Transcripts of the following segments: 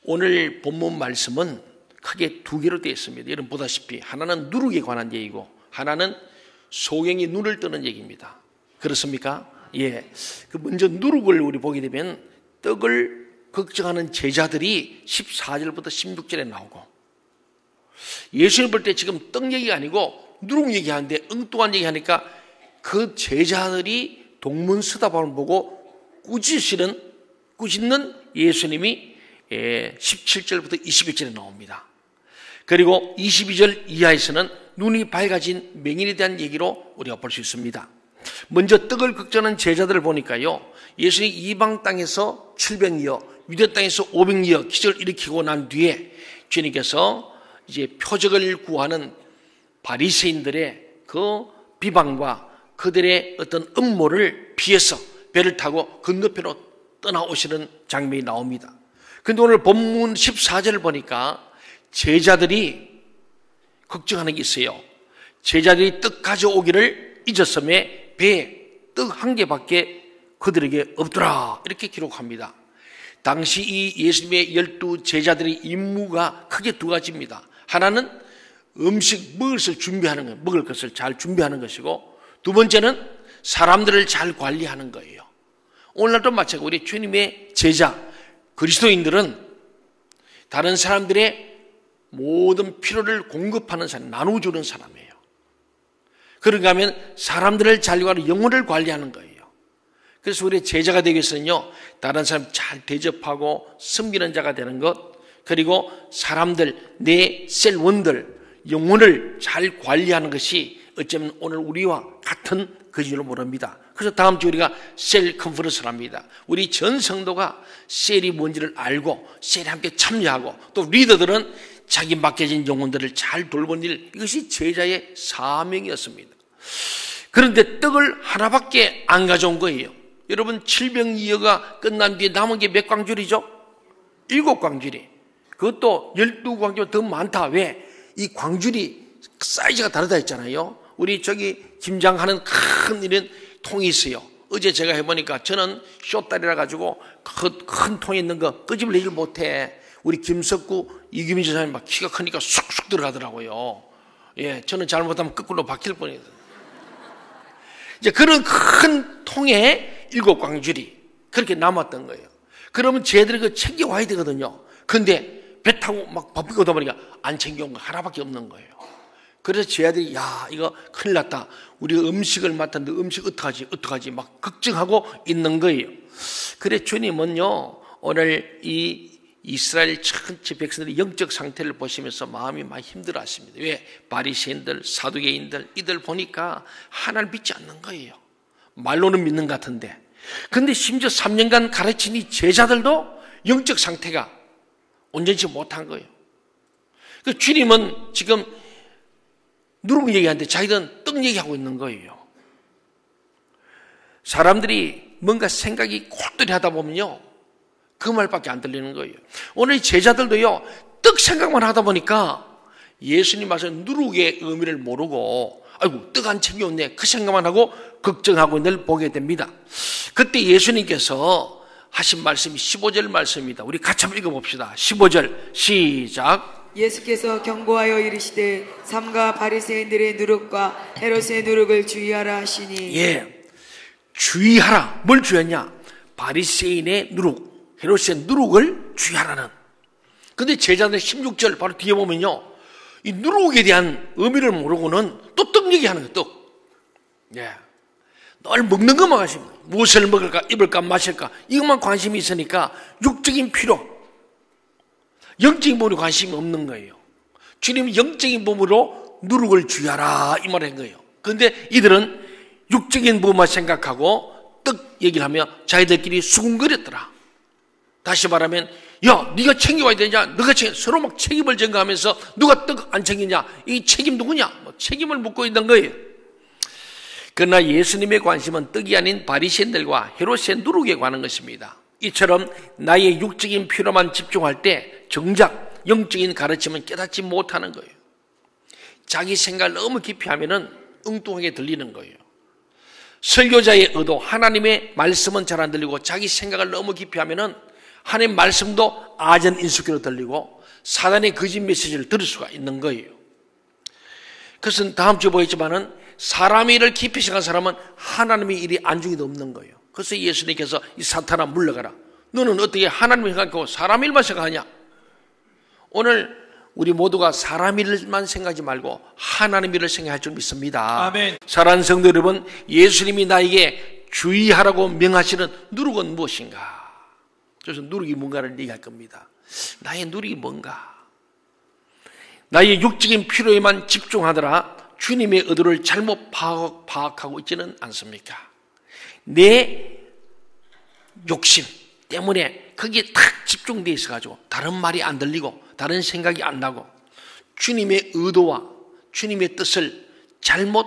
오늘 본문 말씀은 크게 두 개로 되어 있습니다. 여러분 보다시피 하나는 누룩에 관한 얘기고 하나는 소경이 눈을 뜨는 얘기입니다. 그렇습니까? 예. 그 먼저 누룩을 우리 보게 되면 떡을 걱정하는 제자들이 14절부터 16절에 나오고, 예수님 볼 때 지금 떡 얘기가 아니고 누룩 얘기하는데 엉뚱한 얘기하니까 그 제자들이 동문서답을 보고 꾸짖는 예수님이 17절부터 21절에 나옵니다. 그리고 22절 이하에서는 눈이 밝아진 맹인에 대한 얘기로 우리가 볼 수 있습니다. 먼저 떡을 걱정하는 제자들을 보니까요, 예수님이 이방 땅에서 700여, 유대 땅에서 500여 기적을 일으키고 난 뒤에 주님께서 이제 표적을 구하는 바리새인들의 그 비방과 그들의 어떤 음모를 피해서 배를 타고 건너편으로 떠나오시는 장면이 나옵니다. 그런데 오늘 본문 14절을 보니까 제자들이 걱정하는 게 있어요. 제자들이 떡 가져오기를 잊었음에 배에 떡 한 개밖에 그들에게 없더라, 이렇게 기록합니다. 당시 이 예수님의 12 제자들의 임무가 크게 두 가지입니다. 하나는 음식 먹을 것을 잘 준비하는 것이고, 두 번째는 사람들을 잘 관리하는 거예요. 오늘날도 마찬가지고 우리 주님의 제자 그리스도인들은 다른 사람들의 모든 필요를 공급하는 사람, 나눠주는 사람이에요. 그런가 하면 사람들을 잘 관리하고 영혼을 관리하는 거예요. 그래서 우리 제자가 되기 위해서는요, 다른 사람 잘 대접하고 섬기는 자가 되는 것, 그리고 사람들, 내 셀원들, 영혼을 잘 관리하는 것이 어쩌면 오늘 우리와 같은 것인지로 모릅니다. 그래서 다음 주 우리가 셀 컨퍼런스를 합니다. 우리 전 성도가 셀이 뭔지를 알고 셀에 함께 참여하고, 또 리더들은 자기 맡겨진 영혼들을 잘 돌보는 일, 이것이 제자의 사명이었습니다. 그런데 떡을 하나밖에 안 가져온 거예요. 여러분 700여가 끝난 뒤에 남은 게 몇 광줄이죠? 7광줄이. 그것도 12광줄보다 더 많다. 왜? 이 광줄이 사이즈가 다르다 했잖아요. 우리 저기 김장하는 큰 이런 통이 있어요. 어제 제가 해보니까 저는 쇼다리라 가지고 큰 통에 있는 거 끄집어내질 못해. 우리 김석구, 이규민 지사님 막 키가 크니까 쑥쑥 들어가더라고요. 예, 저는 잘못하면 거꾸로 박힐 뻔했어요. 이제 그런 큰 통에 7광줄이 그렇게 남았던 거예요. 그러면 쟤들이 그 챙겨와야 되거든요. 근데 배 타고 막 바쁘게 오다 보니까 안 챙겨온 거 하나밖에 없는 거예요. 그래서 제 아들이, 야, 이거 큰일 났다. 우리가 음식을 맡았는데 음식 어떡하지 막 걱정하고 있는 거예요. 그래 주님은요, 오늘 이 이스라엘 전체 백성들의 영적 상태를 보시면서 마음이 많이 힘들어 하십니다. 왜? 바리새인들, 사두개인들, 이들 보니까 하나를 믿지 않는 거예요. 말로는 믿는 것 같은데. 근데 심지어 3년간 가르친 이 제자들도 영적 상태가 온전치 못한 거예요. 그 주님은 지금 누룩 얘기하는데 자기들은 떡 얘기하고 있는 거예요. 사람들이 뭔가 생각이 콜똘히 하다 보면요, 그 말밖에 안 들리는 거예요. 오늘 제자들도요, 떡 생각만 하다 보니까 예수님 와서 누룩의 의미를 모르고, 아이고 떡 안 챙겨왔네, 그 생각만 하고 걱정하고 있는 걸 보게 됩니다. 그때 예수님께서 하신 말씀이 15절 말씀입니다. 우리 같이 한번 읽어봅시다. 15절 시작. 예수께서 경고하여 이르시되 삼가 바리새인들의 누룩과 헤롯의 누룩을 주의하라 하시니. 예, 주의하라. 뭘 주의하냐? 바리새인의 누룩, 헤롯의 누룩을 주의하라는. 근데 제자들 16절 바로 뒤에 보면요, 이 누룩에 대한 의미를 모르고는 또 떡 얘기하는 거예요. 떡. 예, 늘 먹는 것만 하십니다. 무엇을 먹을까, 입을까, 마실까, 이것만 관심이 있으니까 육적인 필요, 영적인 부분에 관심이 없는 거예요. 주님이 영적인 부분으로 누룩을 주의하라 이 말을 한 거예요. 그런데 이들은 육적인 부분만 생각하고 떡 얘기를 하며 자기들끼리 수군거렸더라. 다시 말하면, 야, 네가 챙겨와야 되냐, 너가 서로 막 책임을 전가하면서 누가 떡 안 챙기냐, 이 책임 누구냐, 책임을 묻고 있는 거예요. 그러나 예수님의 관심은 떡이 아닌 바리새인들과 헤롯의 누룩에 관한 것입니다. 이처럼 나의 육적인 필요만 집중할 때 정작 영적인 가르침은 깨닫지 못하는 거예요. 자기 생각을 너무 깊이 하면은 엉뚱하게 들리는 거예요. 설교자의 의도, 하나님의 말씀은 잘 안 들리고 자기 생각을 너무 깊이 하면은 하나님 말씀도 아전 인수기로 들리고 사단의 거짓 메시지를 들을 수가 있는 거예요. 그것은 다음 주에 보겠지만은 사람의 일을 깊이 생각한 사람은 하나님의 일이 안중에도 없는 거예요. 그래서 예수님께서 이 사탄아 물러가라. 너는 어떻게 하나님을 생각하고 사람 일만 생각하냐? 오늘 우리 모두가 사람 일만 생각하지 말고 하나님 일을 생각할 줄 믿습니다. 아멘. 사랑하는 성도 여러분, 예수님이 나에게 주의하라고 명하시는 누룩은 무엇인가? 그래서 누룩이 뭔가를 얘기할 겁니다. 나의 누룩이 뭔가? 나의 육적인 필요에만 집중하더라 주님의 의도를 잘못 파악하고 있지는 않습니까? 내 욕심 때문에 거기에 탁 집중되어 있어가지고 다른 말이 안 들리고 다른 생각이 안 나고 주님의 의도와 주님의 뜻을 잘못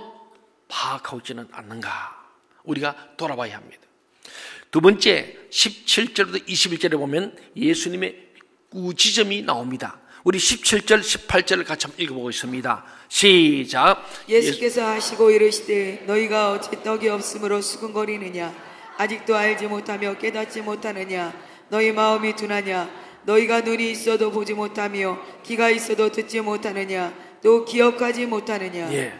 파악하고 있지는 않는가? 우리가 돌아봐야 합니다. 두 번째 17절부터 21절에 보면 예수님의 지점이 나옵니다. 우리 17절 18절을 같이 한번 읽어보겠습니다. 시작. 예수께서 하시고 이르시되 너희가 어찌 떡이 없으므로 수근거리느냐? 아직도 알지 못하며 깨닫지 못하느냐? 너희 마음이 둔하냐? 너희가 눈이 있어도 보지 못하며 귀가 있어도 듣지 못하느냐? 또 기억하지 못하느냐? 예.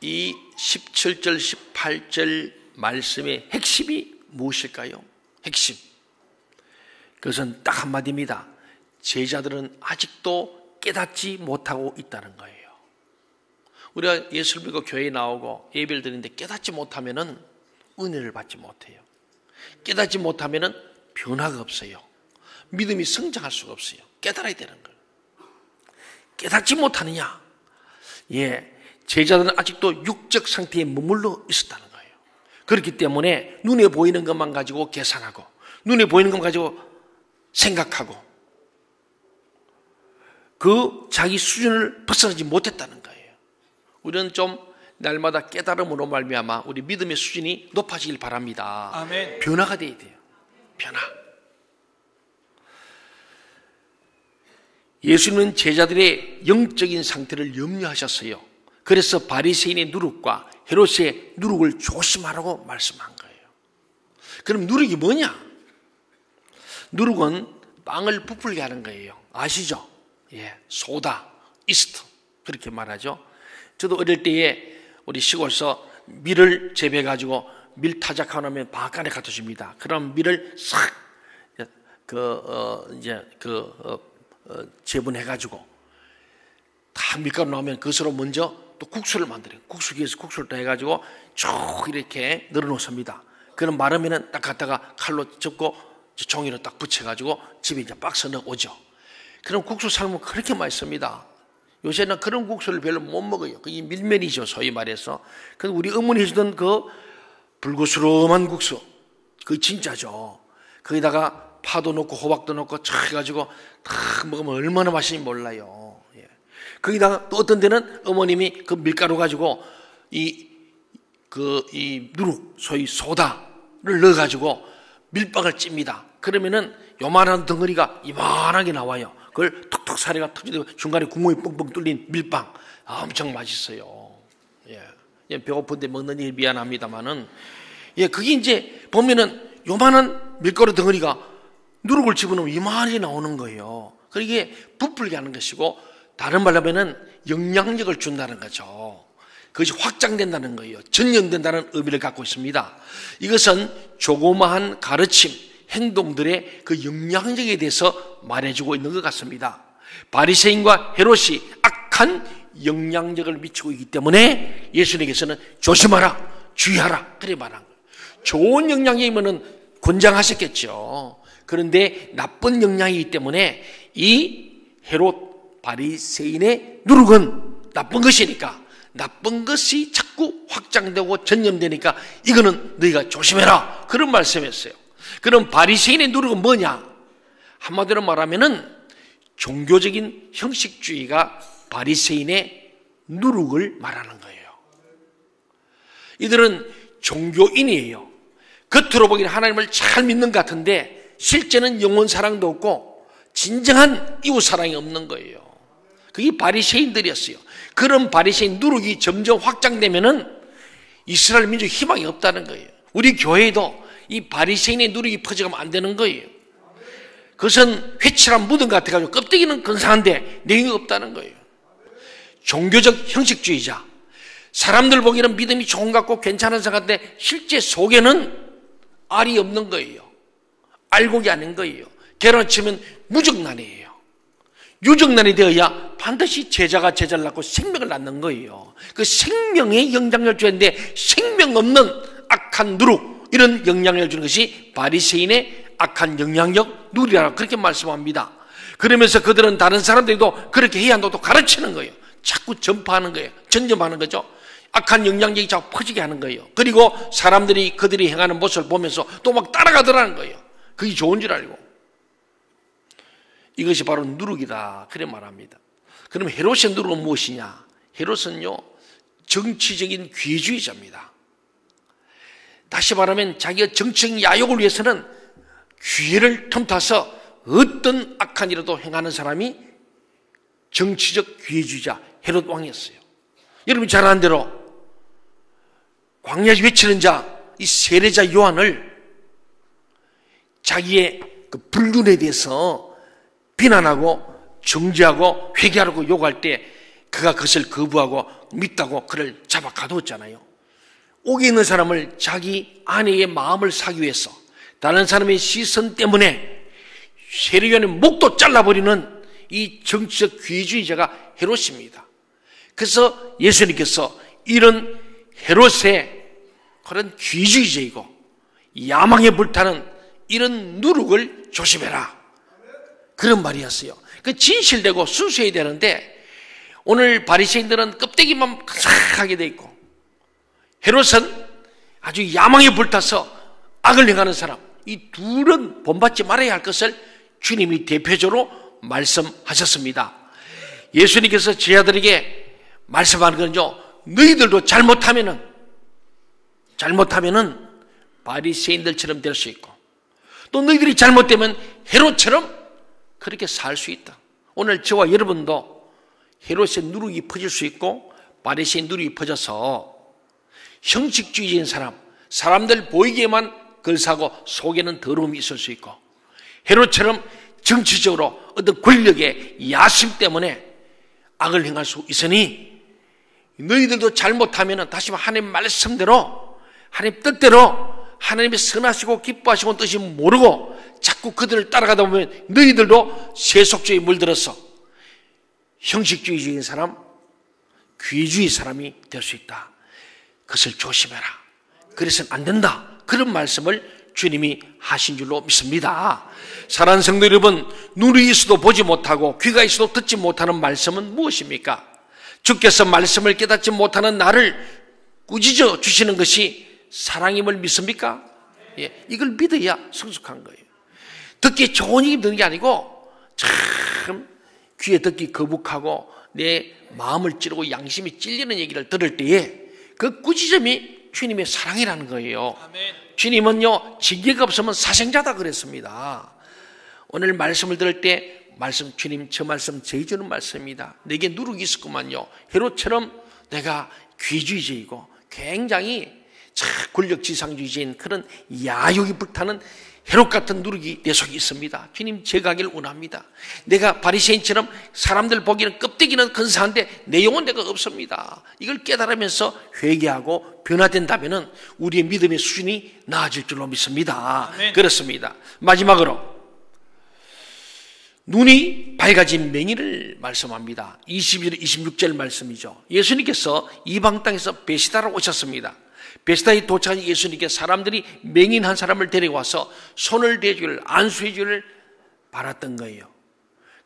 이 17절 18절 말씀의 핵심이 무엇일까요? 핵심. 그것은 딱 한마디입니다. 제자들은 아직도 깨닫지 못하고 있다는 거예요. 우리가 예수를 믿고 교회에 나오고 예배를 드리는데 깨닫지 못하면은 은혜를 받지 못해요. 깨닫지 못하면은 변화가 없어요. 믿음이 성장할 수가 없어요. 깨달아야 되는 거예요. 깨닫지 못하느냐? 예, 제자들은 아직도 육적 상태에 머물러 있었다는 거예요. 그렇기 때문에 눈에 보이는 것만 가지고 계산하고 눈에 보이는 것만 가지고 생각하고 그 자기 수준을 벗어나지 못했다는 거예요. 우리는 좀 날마다 깨달음으로 말미암아 우리 믿음의 수준이 높아지길 바랍니다. 아멘. 변화가 돼야 돼요. 변화. 예수님은 제자들의 영적인 상태를 염려하셨어요. 그래서 바리새인의 누룩과 헤롯의 누룩을 조심하라고 말씀한 거예요. 그럼 누룩이 뭐냐? 누룩은 빵을 부풀게 하는 거예요. 아시죠? 예, 소다, 이스트 그렇게 말하죠. 저도 어릴 때에 우리 시골에서 밀을 재배해가지고 밀 타작하고 나면 바깥에 갖다 줍니다. 그럼 밀을 싹 재분해가지고 다 밀가루 나오면 그것으로 먼저 또 국수를 만들어요. 국수기에서 국수를 다 해가지고 쭉 이렇게 늘어놓습니다. 그럼 마르면은 딱 갖다가 칼로 접고 종이로 딱 붙여가지고 집에 이제 박스 넣어오죠. 그럼 국수 삶으면 그렇게 맛있습니다. 요새는 그런 국수를 별로 못 먹어요. 그게 밀면이죠, 소위 말해서. 그래서 우리 어머니 해주던 그 불구스름한 국수, 그게 진짜죠. 거기다가 파도 넣고 호박도 넣고 촥 해가지고 탁 먹으면 얼마나 맛있는지 몰라요. 예. 거기다가 또 어떤 데는 어머님이 그 밀가루 가지고 이 누룩, 소위 소다를 넣어가지고 밀빵을 찝니다. 그러면은 요만한 덩어리가 이만하게 나와요. 그걸 톡톡 사리가 터지고 중간에 구멍이 뻥뻥 뚫린 밀빵. 엄청 맛있어요. 예. 배고픈데 먹는 일 미안합니다만은. 예, 그게 이제 보면은 요만한 밀가루 덩어리가 누룩을 집어넣으면 이만하게 나오는 거예요. 그게 부풀게 하는 것이고, 다른 말로 하면은 영향력을 준다는 거죠. 그것이 확장된다는 거예요. 전염된다는 의미를 갖고 있습니다. 이것은 조그마한 가르침, 행동들의 그 영향력에 대해서 말해주고 있는 것 같습니다. 바리새인과 헤롯이 악한 영향력을 미치고 있기 때문에 예수님께서는 조심하라, 주의하라 그래 말한 거예요. 좋은 영향이면은 권장하셨겠죠. 그런데 나쁜 영향이기 때문에 이 헤롯 바리새인의 누룩은 나쁜 것이니까 나쁜 것이 자꾸 확장되고 전염되니까 이거는 너희가 조심해라 그런 말씀이었어요. 그럼 바리새인의 누룩은 뭐냐? 한마디로 말하면은 종교적인 형식주의가 바리새인의 누룩을 말하는 거예요. 이들은 종교인이에요. 겉으로 보기에는 하나님을 잘 믿는 것 같은데 실제는 영혼 사랑도 없고 진정한 이웃 사랑이 없는 거예요. 그게 바리새인들이었어요. 그런 바리새인 누룩이 점점 확장되면은 이스라엘 민족 희망이 없다는 거예요. 우리 교회도 이 바리새인의 누룩이 퍼져가면 안 되는 거예요. 그것은 회칠한 무덤 같아가지고 껍데기는 근사한데 내용이 없다는 거예요. 종교적 형식주의자, 사람들 보기에는 믿음이 좋은 것 같고 괜찮은 사람 같은데 실제 속에는 알이 없는 거예요. 알곡이 아닌 거예요. 결혼치면 무정란이에요. 유정란이 되어야 반드시 제자가 제자를 낳고 생명을 낳는 거예요. 그 생명에 영향을 줘야 되는데 생명 없는 악한 누룩, 이런 영향을 주는 것이 바리새인의 악한 영향력 누리라고 그렇게 말씀합니다. 그러면서 그들은 다른 사람들도 그렇게 해야 한다고 가르치는 거예요. 자꾸 전파하는 거예요. 전염하는 거죠. 악한 영향력이 자꾸 퍼지게 하는 거예요. 그리고 사람들이 그들이 행하는 모습을 보면서 또 막 따라가더라는 거예요. 그게 좋은 줄 알고. 이것이 바로 누룩이다, 그래 말합니다. 그럼 헤롯의 누룩은 무엇이냐? 헤롯은요, 정치적인 귀회주의자입니다. 다시 말하면 자기가 정치적 야욕을 위해서는 기회를 틈타서 어떤 악한 일이라도 행하는 사람이 정치적 귀회주의자 헤롯 왕이었어요. 여러분 잘 아는 대로 광야에 외치는 자, 이 세례자 요한을 자기의 그 불륜에 대해서 비난하고 정죄하고 회개하라고 요구할 때 그가 그것을 거부하고 믿다고 그를 잡아 가두었잖아요. 옥에 있는 사람을 자기 아내의 마음을 사기 위해서 다른 사람의 시선 때문에 세례요한의 목도 잘라버리는 이 정치적 귀회주의자가 헤롯입니다. 그래서 예수님께서 이런 헤롯의 그런 귀회주의자이고 야망에 불타는 이런 누룩을 조심해라, 그런 말이었어요. 그 진실되고 순수해야 되는데 오늘 바리새인들은 껍데기만 가삭하게 돼 있고 헤롯은 아주 야망에 불타서 악을 행하는 사람, 이 둘은 본받지 말아야 할 것을 주님이 대표적으로 말씀하셨습니다. 예수님께서 제자들에게 말씀하는 건요, 너희들도 잘못하면은 바리새인들처럼 될 수 있고 또 너희들이 잘못되면 헤롯처럼 그렇게 살 수 있다. 오늘 저와 여러분도 헤롯의 누룩이 퍼질 수 있고 바리새인 누룩이 퍼져서 형식주의적인 사람, 사람들 보이기에만 걸사고 속에는 더러움이 있을 수 있고 헤롯처럼 정치적으로 어떤 권력의 야심 때문에 악을 행할 수 있으니 너희들도 잘못하면 다시 하나님 말씀대로 하나님 뜻대로 하나님의 선하시고 기뻐하시고 뜻이 모르고 자꾸 그들을 따라가다 보면 너희들도 세속주의에 물들어서 형식주의적인 사람, 귀주의 사람이 될 수 있다. 그것을 조심해라. 그래서는 안 된다. 그런 말씀을 주님이 하신 줄로 믿습니다. 사랑하는 성도 여러분, 눈이 있어도 보지 못하고 귀가 있어도 듣지 못하는 말씀은 무엇입니까? 주께서 말씀을 깨닫지 못하는 나를 꾸짖어 주시는 것이 사랑임을 믿습니까? 예, 이걸 믿어야 성숙한 거예요. 듣기 좋은 얘기 듣는 게 아니고 참 귀에 듣기 거북하고 내 마음을 찌르고 양심이 찔리는 얘기를 들을 때에 그 꾸짖음이 주님의 사랑이라는 거예요. 아멘. 주님은요, 징계가 없으면 사생자다 그랬습니다. 오늘 말씀을 들을 때 주님 저 말씀 저희 주는 말씀입니다. 내게 누룩이 있었구만요. 헤롯처럼 내가 귀주의자이고 굉장히 권력지상주의자인 그런 야욕이 불타는 헤롯 같은 누룩이 내 속에 있습니다. 주님 제가 하기를 원합니다. 내가 바리새인처럼 사람들 보기에는 껍데기는 근사한데 내용은 내가 없습니다. 이걸 깨달으면서 회개하고 변화된다면 우리의 믿음의 수준이 나아질 줄로 믿습니다. 아멘. 그렇습니다. 마지막으로 눈이 밝아진 맹인을 말씀합니다. 22절 26절 말씀이죠. 예수님께서 이방 땅에서 베시다로 오셨습니다. 베시다에 도착한 예수님께 사람들이 맹인 한 사람을 데려와서 손을 대주기를 안수해 주기를 바랐던 거예요.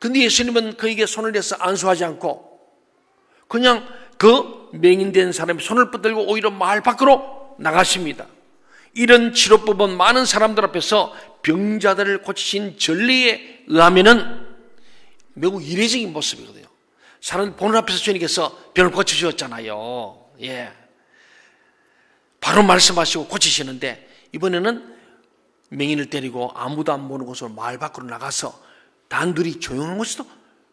근데 예수님은 그에게 손을 대서 안수하지 않고 그냥 그 맹인된 사람이 손을 붙들고 오히려 마을 밖으로 나가십니다. 이런 치료법은 많은 사람들 앞에서 병자들을 고치신 전례에 의하면은 매우 이례적인 모습이거든요. 사람 보는 앞에서 주님께서 병을 고쳐주셨잖아요. 예. 바로 말씀하시고 고치시는데 이번에는 맹인을 때리고 아무도 안 보는 곳으로 마을 밖으로 나가서 단둘이 조용한 곳에서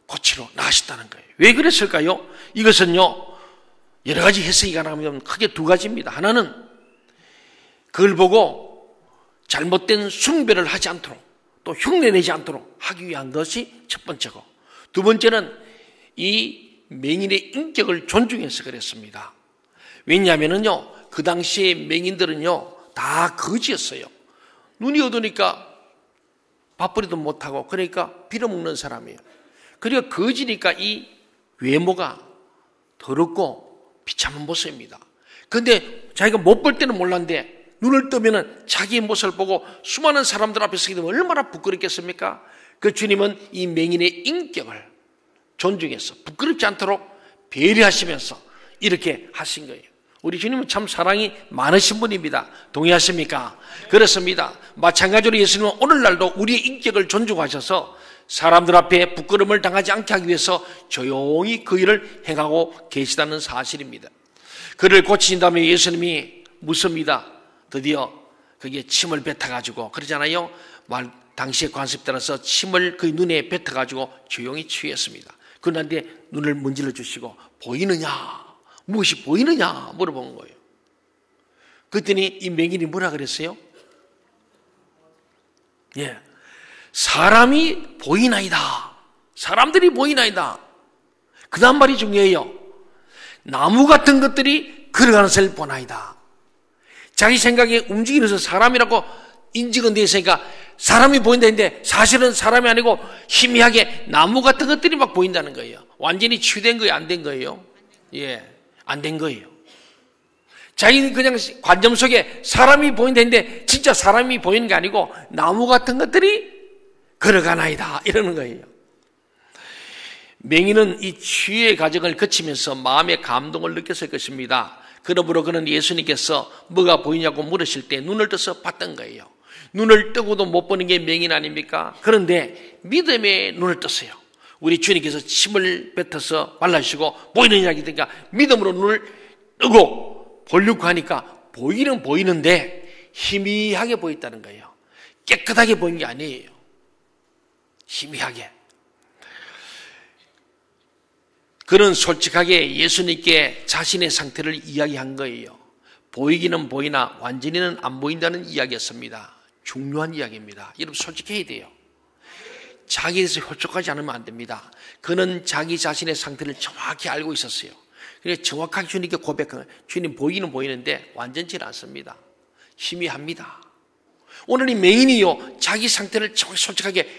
고치러 나가셨다는 거예요. 왜 그랬을까요? 이것은요, 여러 가지 해석이 가능하면 크게 두 가지입니다. 하나는 그걸 보고 잘못된 숭배를 하지 않도록 또 흉내내지 않도록 하기 위한 것이 첫 번째고, 두 번째는 이 맹인의 인격을 존중해서 그랬습니다. 왜냐하면요, 그 당시에 맹인들은요 다 거지였어요. 눈이 어두우니까 밥벌이도 못하고, 그러니까 빌어먹는 사람이에요. 그러니까 거지니까 이 외모가 더럽고 비참한 모습입니다. 그런데 자기가 못 볼 때는 몰랐는데 눈을 뜨면은 자기의 모습을 보고 수많은 사람들 앞에 서게 되면 얼마나 부끄럽겠습니까? 그 주님은 이 맹인의 인격을 존중해서 부끄럽지 않도록 배려하시면서 이렇게 하신 거예요. 우리 주님은 참 사랑이 많으신 분입니다. 동의하십니까? 그렇습니다. 마찬가지로 예수님은 오늘날도 우리의 인격을 존중하셔서 사람들 앞에 부끄러움을 당하지 않게 하기 위해서 조용히 그 일을 행하고 계시다는 사실입니다. 그를 고치신 다음에 예수님이 묻습니다. 드디어 거기에 침을 뱉어가지고, 그러잖아요. 당시의 관습 따라서 침을 그 눈에 뱉어가지고 조용히 취했습니다. 그런데 눈을 문질러 주시고 보이느냐? 무엇이 보이느냐? 물어본 거예요. 그랬더니 이 맹인이 뭐라 그랬어요? 예, 사람이 보이나이다. 사람들이 보이나이다. 그 다음 말이 중요해요. 나무 같은 것들이 걸어가는 것을 보나이다. 자기 생각에 움직이면서 사람이라고 인증은 되어 있으니까 사람이 보인다 했는데 사실은 사람이 아니고 희미하게 나무 같은 것들이 막 보인다는 거예요. 완전히 치유된 거예요? 안 된 거예요? 예, 안 된 거예요. 자기는 그냥 관점 속에 사람이 보인다 했는데 진짜 사람이 보이는 게 아니고 나무 같은 것들이 걸어가나이다 이러는 거예요. 맹인은 이 치유의 과정을 거치면서 마음의 감동을 느꼈을 것입니다. 그러므로 그는 예수님께서 뭐가 보이냐고 물으실 때 눈을 떠서 봤던 거예요. 눈을 뜨고도 못 보는 게 맹인 아닙니까? 그런데 믿음의 눈을 떴어요. 우리 주님께서 침을 뱉어서 발라주시고 보이느냐 하니까 믿음으로 눈을 뜨고 보려고 하니까 보이는 보이는데 희미하게 보였다는 거예요. 깨끗하게 보인 게 아니에요. 희미하게. 그는 솔직하게 예수님께 자신의 상태를 이야기한 거예요. 보이기는 보이나 완전히는 안 보인다는 이야기였습니다. 중요한 이야기입니다. 여러분 솔직해야 돼요. 자기에 대해서 홀쭉하지 않으면 안 됩니다. 그는 자기 자신의 상태를 정확히 알고 있었어요. 그래서 정확하게 주님께 고백한 거예요. 주님 보이는 보이는데 완전치는 않습니다. 희미합니다. 오늘 이 맹인이요, 자기 상태를 정확히 솔직하게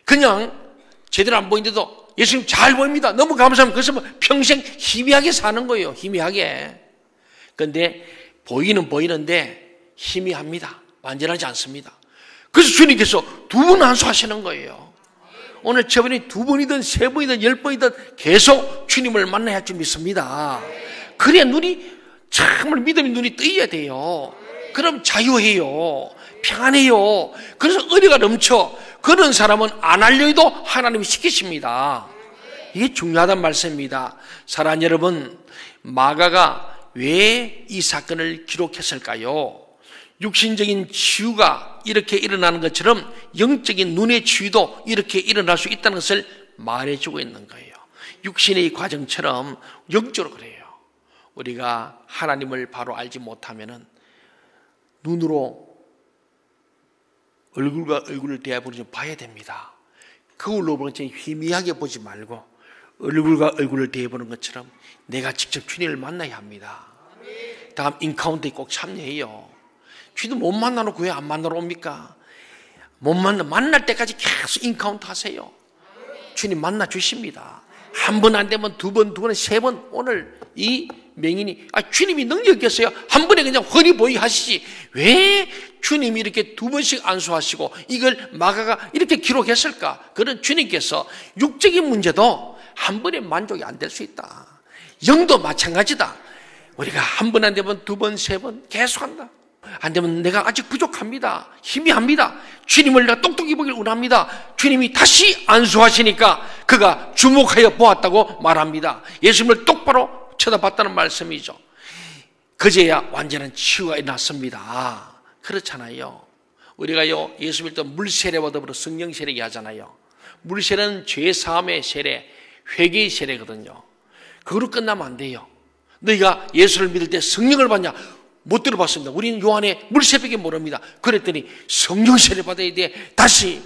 그냥 제대로 안 보이는데도 예수님 잘 보입니다. 너무 감사합니다. 그래서 평생 희미하게 사는 거예요. 희미하게. 그런데 보이는 보이는데 희미합니다. 완전하지 않습니다. 그래서 주님께서 두 번 안수하시는 거예요. 오늘 저번에 두 번이든 세 번이든 10번이든 계속 주님을 만나야 할 줄 믿습니다. 그래야 눈이 정말 믿음의 눈이 뜨여야 돼요. 그럼 자유해요. 평안해요. 그래서 의리가 넘쳐. 그런 사람은 안 알려도 하나님이 시키십니다. 이게 중요하단 말씀입니다. 사랑하는 여러분, 마가가 왜 이 사건을 기록했을까요? 육신적인 치유가 이렇게 일어나는 것처럼 영적인 눈의 치유도 이렇게 일어날 수 있다는 것을 말해주고 있는 거예요. 육신의 과정처럼 영적으로 그래요. 우리가 하나님을 바로 알지 못하면은 눈으로 얼굴과 얼굴을 대해보지 봐야 됩니다. 거울로 보는 것처럼 희미하게 보지 말고 얼굴과 얼굴을 대해보는 것처럼 내가 직접 주님을 만나야 합니다. 다음 인카운트에 꼭 참여해요. 주님 못 만나놓고 왜 안 만나러 옵니까? 만날 때까지 계속 인카운트 하세요. 주님 만나 주십니다. 한 번 안 되면 두 번, 세 번. 오늘 이 맹인이 주님이 능력이 있겠어요? 한 번에 그냥 훤히 보이게 하시지. 왜 주님이 이렇게 두 번씩 안수하시고 이걸 마가가 이렇게 기록했을까? 그런 주님께서 육적인 문제도 한 번에 만족이 안 될 수 있다. 영도 마찬가지다. 우리가 한 번 안 되면 두 번, 세 번 계속한다. 안 되면 내가 아직 부족합니다. 희미합니다. 주님을 내가 똑똑히 보길 원합니다. 주님이 다시 안수하시니까 그가 주목하여 보았다고 말합니다. 예수님을 똑바로 쳐다봤다는 말씀이죠. 그제야 완전한 치유가 일어났습니다. 그렇잖아요. 우리가요, 예수 믿을 때 물세례와 더불어 성령 세례 하잖아요. 물세례는 죄 사함의 세례, 회개의 세례거든요. 그거로 끝나면 안 돼요. 너희가 예수를 믿을 때 성령을 받냐? 못 들어봤습니다. 우리는 요한의 물세례밖에 모릅니다. 그랬더니 성령 세례 받아야 돼. 다시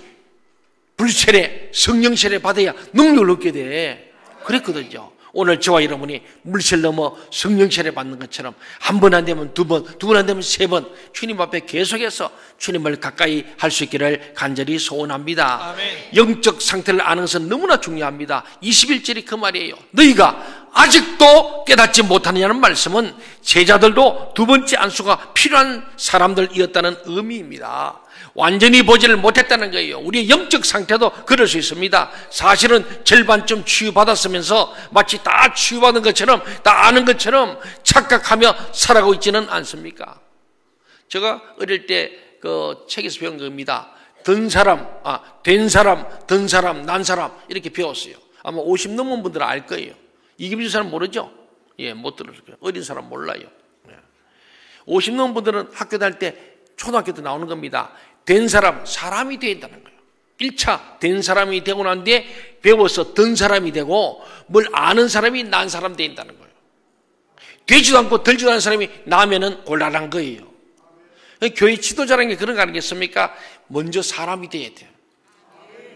불세례, 성령 세례 받아야 능력을 얻게 돼. 그랬거든요. 오늘 저와 여러분이 물세를 넘어 성령 세례 받는 것처럼 한 번 안 되면 두 번, 두 번 안 되면 세 번 주님 앞에 계속해서 주님을 가까이 할 수 있기를 간절히 소원합니다. 아멘. 영적 상태를 아는 것은 너무나 중요합니다. 21절이 그 말이에요. 너희가 아직도 깨닫지 못하느냐는 말씀은 제자들도 두 번째 안수가 필요한 사람들이었다는 의미입니다. 완전히 보지를 못했다는 거예요. 우리의 영적 상태도 그럴 수 있습니다. 사실은 절반쯤 치유받았으면서 마치 다 치유받은 것처럼, 다 아는 것처럼 착각하며 살아가고 있지는 않습니까? 제가 어릴 때 그 책에서 배운 겁니다. 된 사람, 난 사람 이렇게 배웠어요. 아마 50 넘은 분들은 알 거예요. 이기빈 사람 모르죠? 예, 못 들었을 거예요. 어린 사람 몰라요. 50 넘은 분들은 학교 다닐 때 초등학교 때 나오는 겁니다. 된 사람, 사람이 되어 있다는 거예요. 1차 된 사람이 되고 난 뒤에 배워서 된 사람이 되고 뭘 아는 사람이 난 사람 되어 있다는 거예요. 되지도 않고 들지도 않은 사람이 나면은 곤란한 거예요. 교회 지도자라는 게 그런 거 아니겠습니까? 먼저 사람이 되어야 돼요.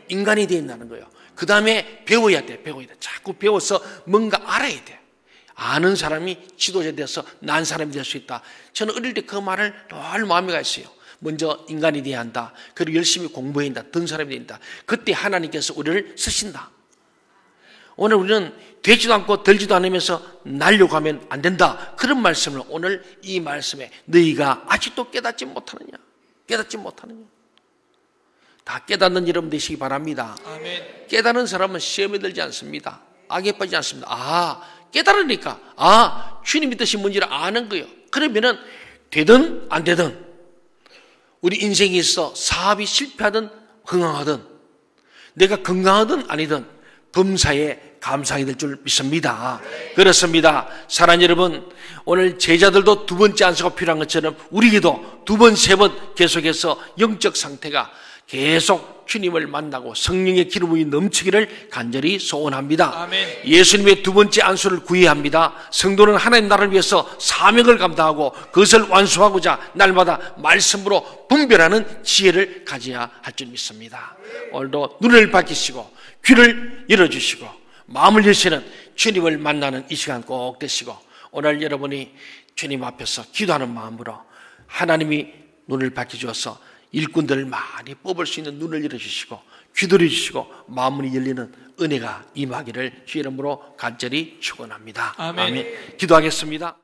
인간이 되어 있다는 거예요. 그 다음에 배워야 돼. 자꾸 배워서 뭔가 알아야 돼. 아는 사람이 지도자 돼서 난 사람이 될 수 있다. 저는 어릴 때 그 말을 늘 마음에 가 있어요. 먼저 인간이 되어야 한다. 그리고 열심히 공부해야 한다. 된 사람이 된다. 그때 하나님께서 우리를 쓰신다. 오늘 우리는 되지도 않고 들지도 않으면서 날려고 하면 안 된다. 그런 말씀을 오늘 이 말씀에 너희가 아직도 깨닫지 못하느냐. 다 깨닫는 여러분 되시기 바랍니다. 아멘. 깨닫는 사람은 시험에 들지 않습니다. 악에 빠지지 않습니다. 깨달으니까 주님의 뜻이 뭔지를 아는 거예요. 그러면은 되든 안 되든 우리 인생에 있어 사업이 실패하든 흥황하든 내가 건강하든 아니든 범사에 감사하게 될 줄 믿습니다. 그렇습니다. 사랑하는 여러분, 오늘 제자들도 두 번째 안수가 필요한 것처럼 우리에게도 두 번, 세 번 계속해서 영적 상태가 계속 주님을 만나고 성령의 기름이 넘치기를 간절히 소원합니다. 아멘. 예수님의 두 번째 안수를 구해야 합니다. 성도는 하나님 나라를 위해서 사명을 감당하고 그것을 완수하고자 날마다 말씀으로 분별하는 지혜를 가져야 할 줄 믿습니다. 오늘도 눈을 밝히시고 귀를 열어주시고 마음을 여시는 주님을 만나는 이 시간 꼭 되시고 오늘 여러분이 주님 앞에서 기도하는 마음으로 하나님이 눈을 밝혀주어서 일꾼들을 많이 뽑을 수 있는 눈을 열어주시고 귀를 열어주시고 마음문이 열리는 은혜가 임하기를 주 이름으로 간절히 축원합니다. 아멘. 기도하겠습니다.